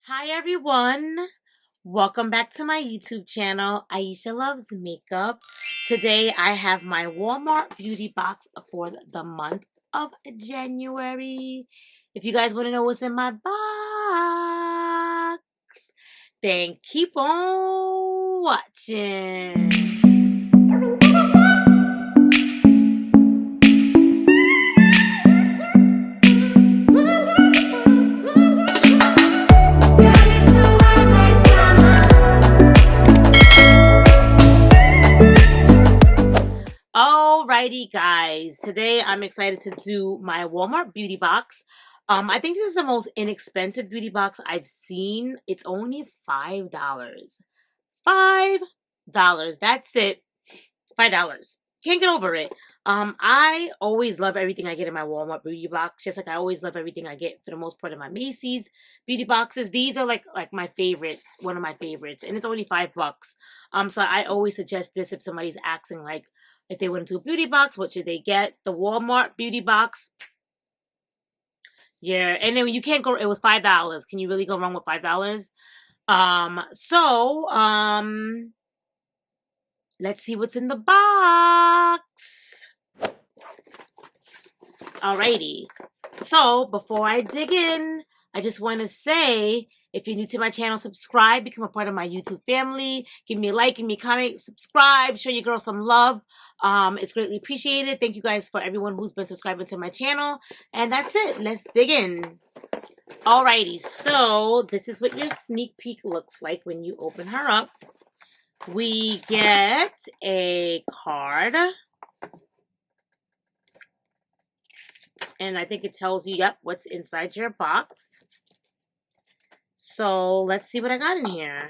Hi everyone, welcome back to my YouTube channel, Aisha Loves Makeup. Today I have my Walmart beauty box for the month of January. If you guys want to know what's in my box, then keep on watching. Alrighty guys, today I'm excited to do my Walmart beauty box. I think this is the most inexpensive beauty box I've seen. It's only $5. $5. That's it. $5. Can't get over it. I always love everything I get in my Walmart beauty box, just like I always love everything I get for the most part in my Macy's beauty boxes. These are like my favorite, one of my favorites, and it's only $5. So I always suggest this if somebody's asking like if they went into a beauty box, what should they get? The Walmart beauty box. Yeah, and then you can't go. It was $5. Can you really go wrong with $5? Let's see what's in the box. Alrighty. So, before I dig in, I just want to say, if you're new to my channel, subscribe, become a part of my YouTube family. Give me a like, give me a comment, subscribe, show your girl some love. It's greatly appreciated. Thank you guys for everyone who's been subscribing to my channel. And that's it. Let's dig in. Alrighty. So, this is what your sneak peek looks like when you open her up. We get a card. And I think it tells you, yep, what's inside your box. So let's see what I got in here.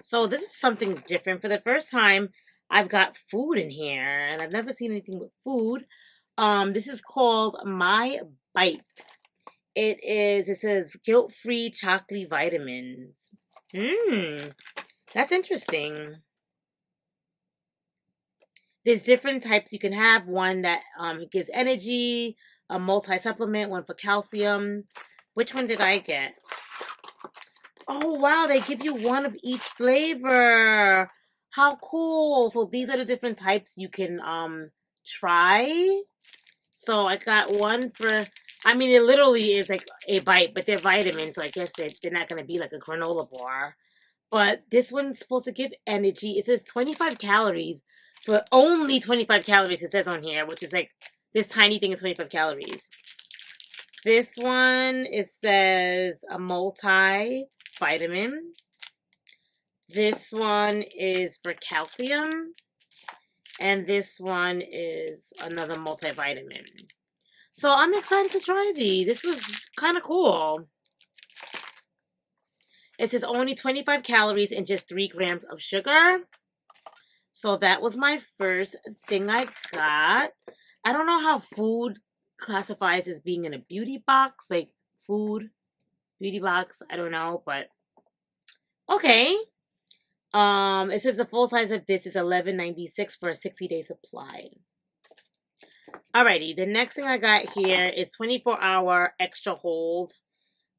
So this is something different. For the first time, I've got food in here. And I've never seen anything with food. This is called My Bite. It says guilt-free chocolate vitamins. That's interesting. There's different types you can have. One that gives energy, a multi-supplement, one for calcium. Which one did I get? Oh, wow, they give you one of each flavor. How cool. So these are the different types you can try. So I got one for, I mean, it literally is like a bite, but they're vitamins, so I guess they're not going to be like a granola bar. But this one's supposed to give energy. It says 25 calories. For only 25 calories, it says on here, which is like, this tiny thing is 25 calories. This one, it says a multivitamin. This one is for calcium. And this one is another multivitamin. So I'm excited to try these. This was kind of cool. It says only 25 calories and just 3 grams of sugar. So that was my first thing I got. I don't know how food classifies as being in a beauty box. Like food, beauty box. I don't know, but okay. It says the full size of this is $11.96 for a 60-day supply. Alrighty, the next thing I got here is 24-hour extra hold.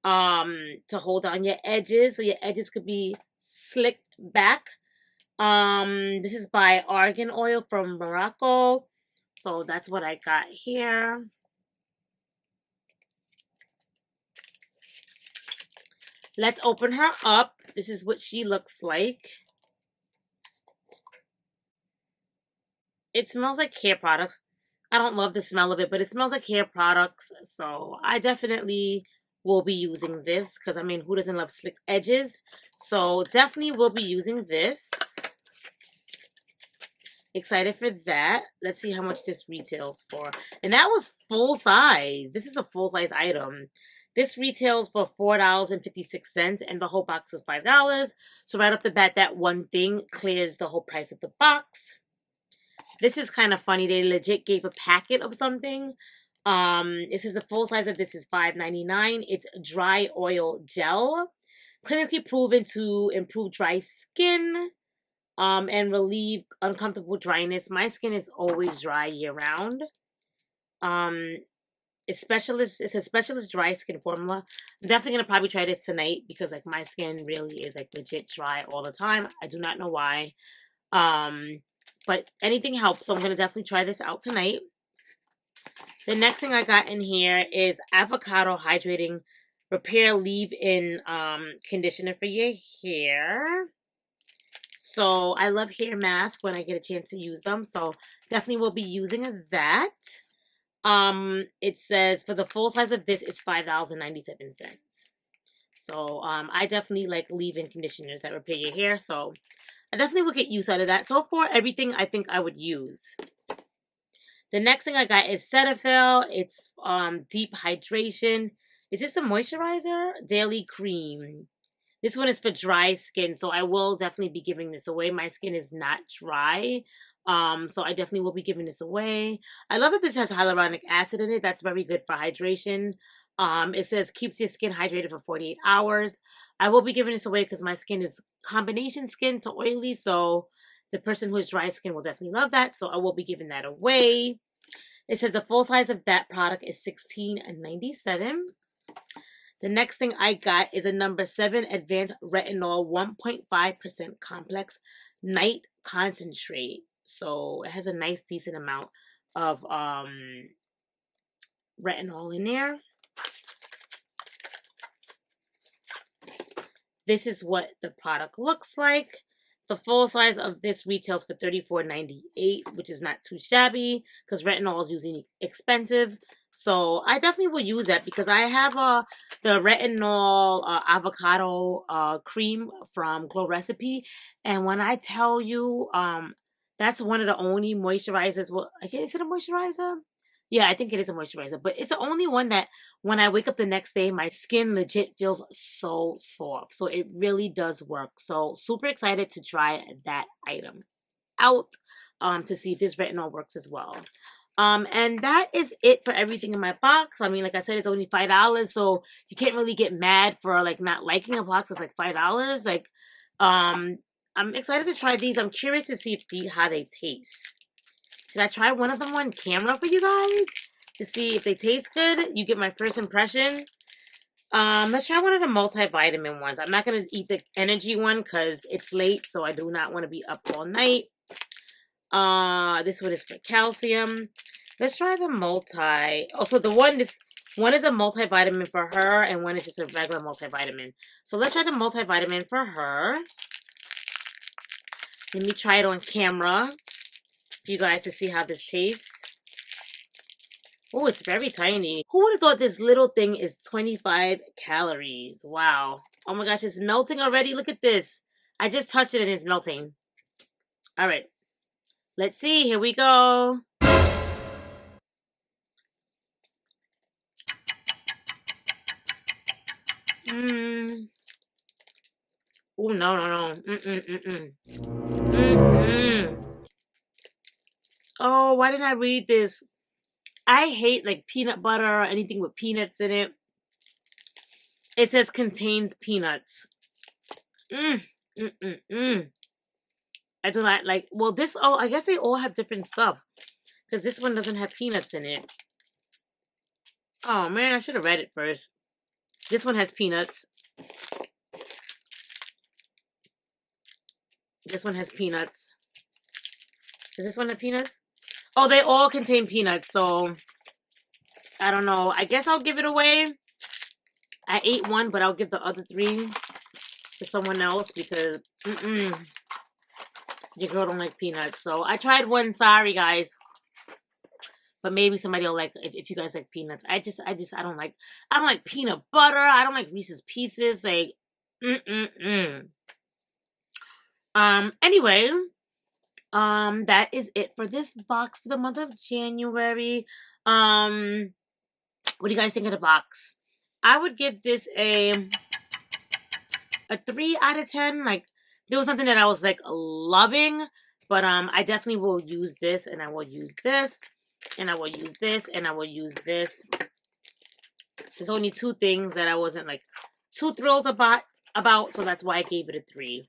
To hold on your edges, so your edges could be slicked back. This is by Argan Oil from Morocco. So that's what I got here. Let's open her up. This is what she looks like. It smells like hair products. I don't love the smell of it, but it smells like hair products. So I definitely will be using this because, I mean, who doesn't love slick edges? So definitely will be using this. Excited for that. Let's see how much this retails for. And that was full size. This is a full size item. This retails for $4.56 and the whole box was $5. So right off the bat, that one thing clears the whole price of the box. This is kind of funny. They legit gave a packet of something. It says the full size of this is $5.99. It's dry oil gel. Clinically proven to improve dry skin. And relieve uncomfortable dryness. My skin is always dry year round. It's specialist. It's a specialist dry skin formula. I'm definitely gonna probably try this tonight because like my skin really is like legit dry all the time. I do not know why. But anything helps. So I'm gonna definitely try this out tonight. The next thing I got in here is Avocado Hydrating Repair Leave-In Conditioner for your hair. So I love hair masks when I get a chance to use them. So definitely will be using that. It says for the full size of this, it's $5.97. So I definitely like leave-in conditioners that repair your hair. So I definitely will get use out of that. So far, everything I think I would use. The next thing I got is Cetaphil. It's deep hydration. Is this a moisturizer? Daily cream. This one is for dry skin, so I will definitely be giving this away. My skin is not dry, so I definitely will be giving this away. I love that this has hyaluronic acid in it. That's very good for hydration. It says keeps your skin hydrated for 48 hours. I will be giving this away because my skin is combination skin to oily, so the person who has dry skin will definitely love that. So I will be giving that away. It says the full size of that product is $16.97. The next thing I got is a number 7 Advanced Retinol 1.5% Complex Night Concentrate. So it has a nice decent amount of retinol in there. This is what the product looks like. The full size of this retails for $34.98, which is not too shabby because retinol is usually expensive. So I definitely will use that because I have the retinol avocado cream from Glow Recipe, and when I tell you that's one of the only moisturizers. Well, is it a moisturizer? Yeah, I think it is a moisturizer, but it's the only one that when I wake up the next day, my skin legit feels so soft. So it really does work. So super excited to try that item out to see if this retinol works as well. And that is it for everything in my box. I mean, like I said, it's only $5, so you can't really get mad for like not liking a box. It's like $5. Like, I'm excited to try these. I'm curious to see how they taste. Should I try one of them on camera for you guys to see if they taste good? You get my first impression. Let's try one of the multivitamin ones. I'm not going to eat the energy one because it's late, so I do not want to be up all night. This one is for calcium. Let's try the multi. Also, this one is a multivitamin for her, and one is just a regular multivitamin. So let's try the multivitamin for her. Let me try it on camera for you guys to see how this tastes. Oh, it's very tiny. Who would have thought this little thing is 25 calories? Wow. Oh my gosh, it's melting already. Look at this. I just touched it and it's melting. All right. Let's see. Here we go. Oh, no. Oh, why didn't I read this? I hate like peanut butter or anything with peanuts in it. It says contains peanuts. I do not like, well, this, oh, I guess they all have different stuff. Because this one doesn't have peanuts in it. Oh, man, I should have read it first. This one has peanuts. This one has peanuts. Does this one have peanuts? Oh, they all contain peanuts, so I don't know. I guess I'll give it away. I ate one, but I'll give the other 3 to someone else because your girl don't like peanuts. So I tried one. Sorry, guys. But maybe somebody will like if you guys like peanuts. I don't like peanut butter. I don't like Reese's Pieces. Like Anyway, that is it for this box for the month of January. What do you guys think of the box? I would give this a 3 out of 10. Like, there was something that I was like loving, but I definitely will use this, and I will use this, and I will use this, and I will use this. There's only 2 things that I wasn't like too thrilled about, so that's why I gave it a 3.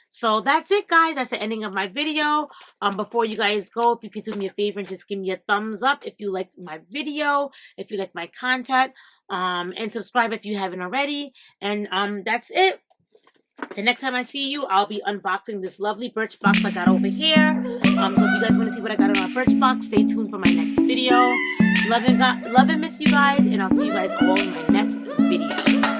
So that's it, guys. That's the ending of my video. Before you guys go, if you could do me a favor and just give me a thumbs up if you liked my video, if you like my content, and subscribe if you haven't already. And that's it. The next time I see you, I'll be unboxing this lovely Birchbox I got over here. So if you guys want to see what I got in my Birchbox, stay tuned for my next video. Love and miss you guys, and I'll see you guys all in my next video.